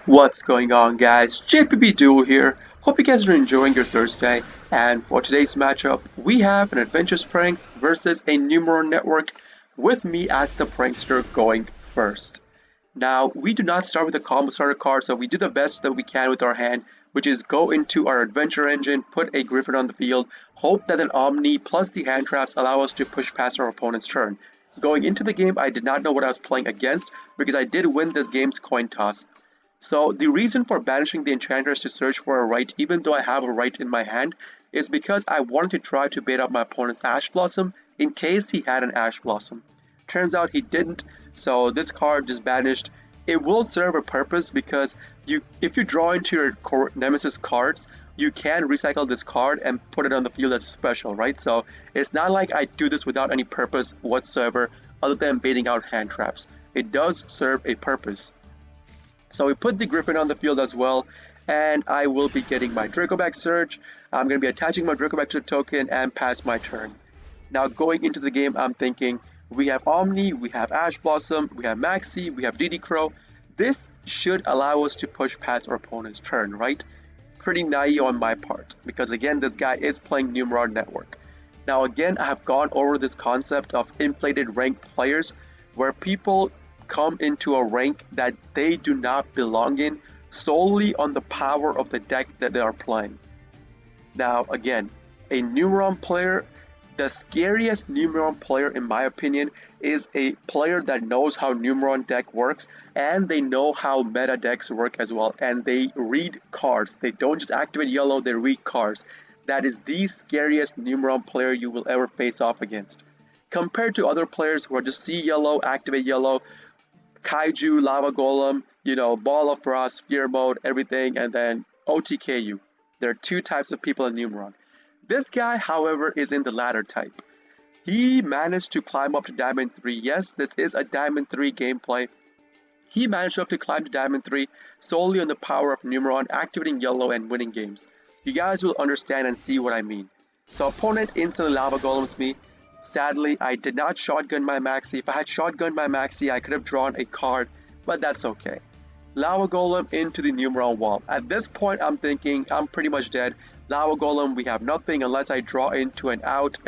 What's going on, guys? JPB Duo here. Hope you guys are enjoying your Thursday. And for today's matchup, we have an Adventures Pranks versus a Numeron Network with me as the prankster going first. Now, we do not start with a combo starter card, so we do the best that we can with our hand, which is go into our adventure engine, put a Griffin on the field, hope that an Omni plus the hand traps allow us to push past our opponent's turn. Going into the game, I did not know what I was playing against because I did win this game's coin toss. So the reason for banishing the enchanters to search for a right, even though I have a right in my hand, is because I wanted to try to bait out my opponent's Ash Blossom in case he had an Ash Blossom. Turns out he didn't, so this card just banished. It will serve a purpose because if you draw into your Nemesis cards, you can recycle this card and put it on the field as special, right? So it's not like I do this without any purpose whatsoever other than baiting out hand traps. It does serve a purpose. So we put the Griffin on the field as well, and I will be getting my Dracobag Surge. I'm going to be attaching my Dracobag to the token and pass my turn. Now going into the game, I'm thinking we have Omni, we have Ash Blossom, we have Maxi, we have DD Crow. This should allow us to push past our opponent's turn, right? Pretty naive on my part, because again, this guy is playing Numeron Network. Now again, I have gone over this concept of inflated ranked players, where people come into a rank that they do not belong in solely on the power of the deck that they are playing. Now again, a Numeron player, the scariest Numeron player in my opinion is a player that knows how Numeron deck works and they know how meta decks work as well, and they read cards. They don't just activate yellow, they read cards. That is the scariest Numeron player you will ever face off against. Compared to other players who are just see yellow, activate yellow, Kaiju, Lava Golem, Ball of Frost, Fear Mode, everything, and then OTK you. There are two types of people in Numeron. This guy, however, is in the latter type. He managed to climb up to Diamond 3. Yes, this is a Diamond 3 gameplay. He managed up to climb to Diamond 3 solely on the power of Numeron activating yellow and winning games. You guys will understand and see what I mean. So opponent instantly Lava Golems me. Sadly, I did not shotgun my Maxi. If I had shotgunned my Maxi, I could have drawn a card, but that's okay. Lava Golem into the Numeron wall. At this point, I'm thinking I'm pretty much dead. Lava Golem, we have nothing unless I draw into an out,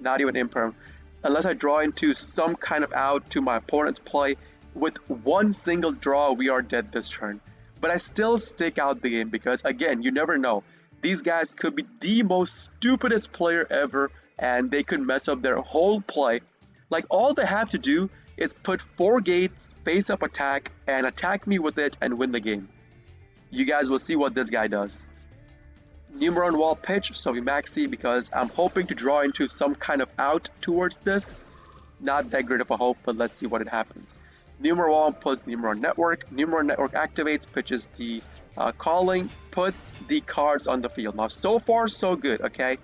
not even imperm, unless I draw into some kind of out to my opponent's play. With one single draw, we are dead this turn. But I still stick out the game because, again, you never know. These guys could be the most stupidest player ever, and they could mess up their whole play. Like, all they have to do is put 4 gates, face up attack, and attack me with it and win the game. You guys will see what this guy does. Numeron wall pitch, so we maxi because I'm hoping to draw into some kind of out towards this. Not that great of a hope, but let's see what it happens. Numeron wall puts Numeron network. Numeron network activates, pitches the calling, puts the cards on the field. Now, so far, so good, okay?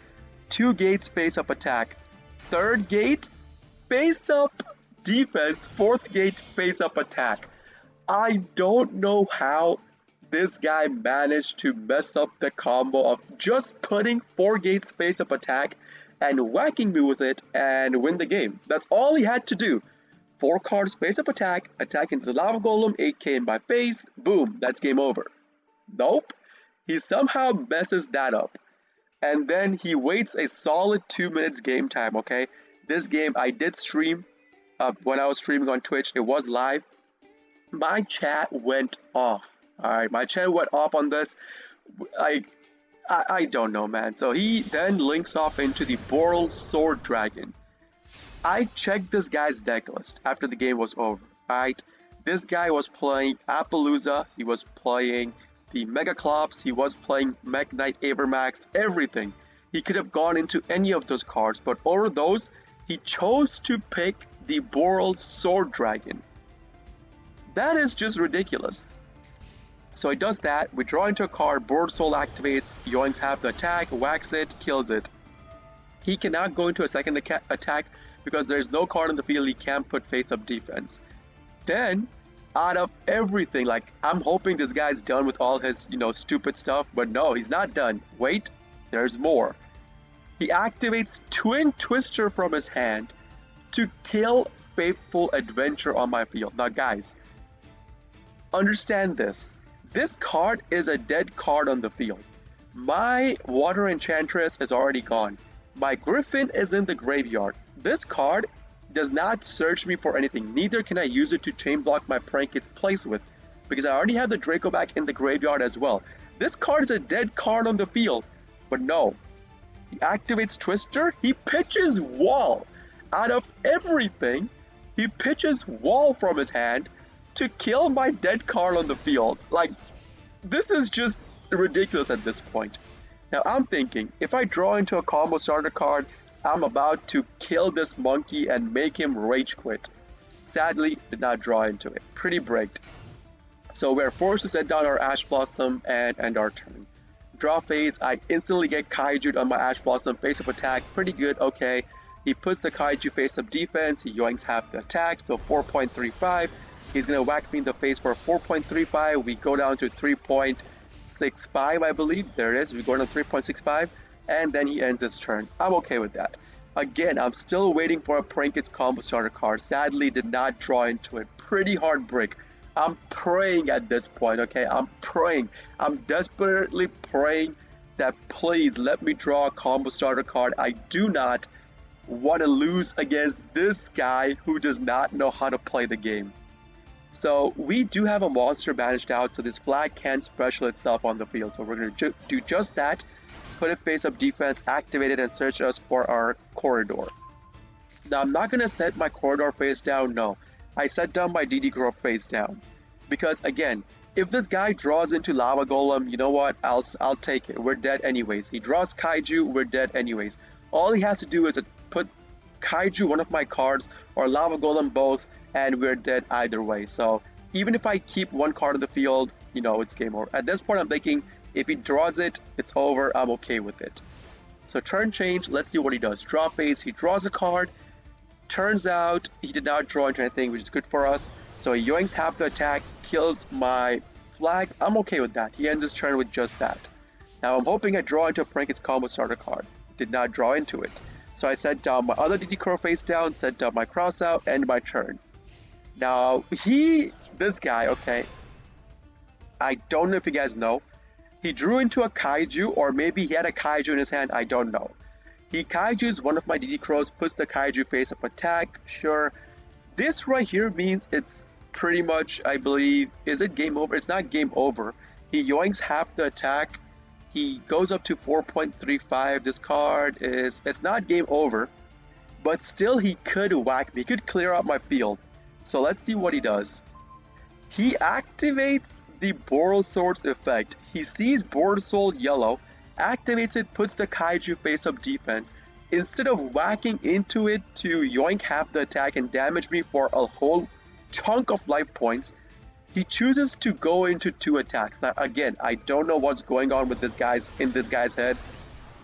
2 gates face up attack. 3rd gate face up defense. 4th gate face up attack. I don't know how this guy managed to mess up the combo of just putting 4 gates face up attack and whacking me with it and win the game. That's all he had to do. 4 cards face up attack, attack into the Lava Golem, 8k in my face, boom, that's game over. Nope, he somehow messes that up. And then he waits a solid 2 minutes game time, okay? This game I did stream when I was streaming on Twitch. It was live. My chat went off. Alright, my chat went off on this. I don't know, man. So he then links off into the Boral Sword Dragon. I checked this guy's deck list after the game was over. Alright, this guy was playing Appaloosa. He was playing the Mega Clops, he was playing Mech Knight Avermax, everything. He could have gone into any of those cards, but over those, he chose to pick the Boral Sword Dragon. That is just ridiculous. So he does that, we draw into a card, Board Soul activates, Yoinks have the attack, whacks it, kills it. He cannot go into a second attack because there's no card in the field he can't put face up defense. Then, out of everything, like, I'm hoping this guy's done with all his, stupid stuff, but no, he's not done. Wait, there's more. He activates Twin Twister from his hand to kill Faithful Adventure on my field. Now guys, understand this. This card is a dead card on the field. My Water Enchantress is already gone. My Griffin is in the graveyard. This card does not search me for anything. Neither can I use it to chain block my prank its place with, because I already have the Draco back in the graveyard as well. This card is a dead card on the field. But no, he activates Twister, he pitches Wall. Out of everything, he pitches Wall from his hand to kill my dead card on the field. Like, this is just ridiculous at this point. Now I'm thinking, if I draw into a combo starter card, I'm about to kill this monkey and make him rage quit. Sadly, did not draw into it. Pretty bricked. So we're forced to set down our Ash Blossom and end our turn. Draw phase, I instantly get Kaiju'd on my Ash Blossom, face up attack, pretty good, okay. He puts the Kaiju face up defense, he yoinks half the attack, so 4.35. He's gonna whack me in the face for 4.35. We go down to 3.65, I believe. There it is. We go down to 3.65, and then he ends his turn. I'm okay with that. Again, I'm still waiting for a Prankets combo starter card. Sadly, did not draw into it. Pretty hard brick. I'm praying at this point, okay? I'm praying. I'm desperately praying that please let me draw a combo starter card. I do not want to lose against this guy who does not know how to play the game. So we do have a monster banished out, so this flag can special itself on the field. So we're going to do just that. Put it face up defense, activate it, and search us for our corridor. Now I'm not going to set my corridor face down, no. I set down my DD Grove face down. Because again, if this guy draws into Lava Golem, you know what, I'll take it. We're dead anyways. He draws Kaiju, we're dead anyways. All he has to do is put Kaiju, one of my cards, or Lava Golem, both, and we're dead either way. So even if I keep one card in the field, you know, it's game over. At this point, I'm thinking if he draws it, it's over. I'm okay with it. So turn change, let's see what he does. Draw phase, he draws a card. Turns out he did not draw into anything, which is good for us. So he yoinks half the attack, kills my flag. I'm okay with that. He ends his turn with just that. Now I'm hoping I draw into a Prankets combo starter card. Did not draw into it. So I set down my other DD Crow face down, set down my cross out, end my turn. Now this guy, okay, I don't know if you guys know. He drew into a Kaiju, or maybe he had a Kaiju in his hand, I don't know. He Kaiju's one of my DD Crows, puts the Kaiju face up attack, sure. This right here means it's pretty much, I believe, is it game over? It's not game over. He yoinks half the attack. He goes up to 4.35. This card it's not game over, but still he could whack me. He could clear out my field. So let's see what he does. He activates the Borosword's effect. He sees Borosword yellow, activates it, puts the Kaiju face up defense. Instead of whacking into it to yoink half the attack and damage me for a whole chunk of life points, he chooses to go into 2 attacks. Now again, I don't know what's going on with this guy's head.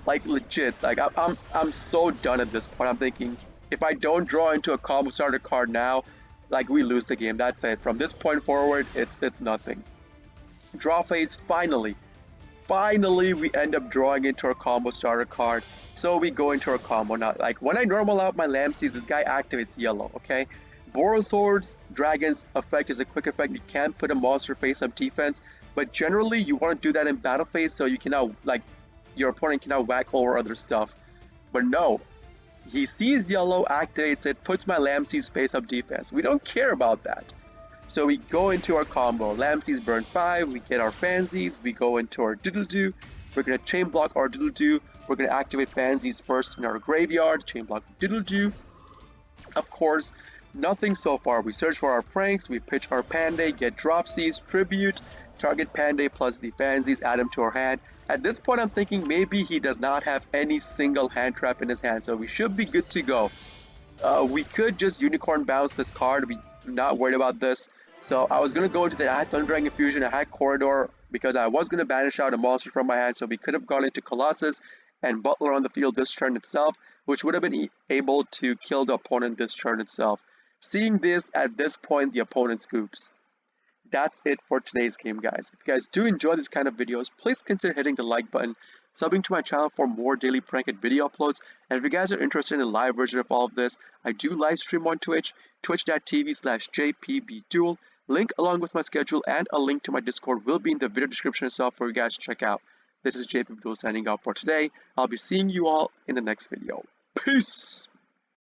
Like legit, like I'm so done at this point. I'm thinking if I don't draw into a combo starter card now, like we lose the game. That's it. From this point forward, it's nothing. Draw phase, finally we end up drawing into our combo starter card. So we go into our combo. Now, like when I normal out my Lamseys, this guy activates yellow, okay? Borosword's Dragon's effect is a quick effect. You can't put a monster face up defense, but generally you want to do that in battle phase so you cannot, like, your opponent cannot whack over other stuff. But no, he sees yellow, activates it, puts my Lamseys face up defense. We don't care about that. So we go into our combo. Lamseys burn 5, we get our Fansies, we go into our Doodle-Doo. We're going to chain block our Doodle-Doo. We're going to activate Fansies first in our graveyard, chain block Doodle-Doo. Of course, nothing so far. We search for our pranks, we pitch our Panday, get Dropsies, Tribute, target Panday plus the Fansies, add them to our hand. At this point, I'm thinking maybe he does not have any single hand trap in his hand, so we should be good to go. We could just Unicorn bounce this card. We're not worried about this. So I was going to go into that. I had Thundering Infusion, I had Corridor, because I was going to banish out a monster from my hand, so we could have gone into Colossus and Butler on the field this turn itself, which would have been able to kill the opponent this turn itself. Seeing this, at this point, the opponent scoops. That's it for today's game, guys. If you guys do enjoy this kind of videos, please consider hitting the like button, subbing to my channel for more daily prank video uploads, and if you guys are interested in a live version of all of this, I do live stream on Twitch, twitch.tv/jpbduel. Link along with my schedule and a link to my Discord will be in the video description itself for you guys to check out. This is JP signing out for today. I'll be seeing you all in the next video. Peace!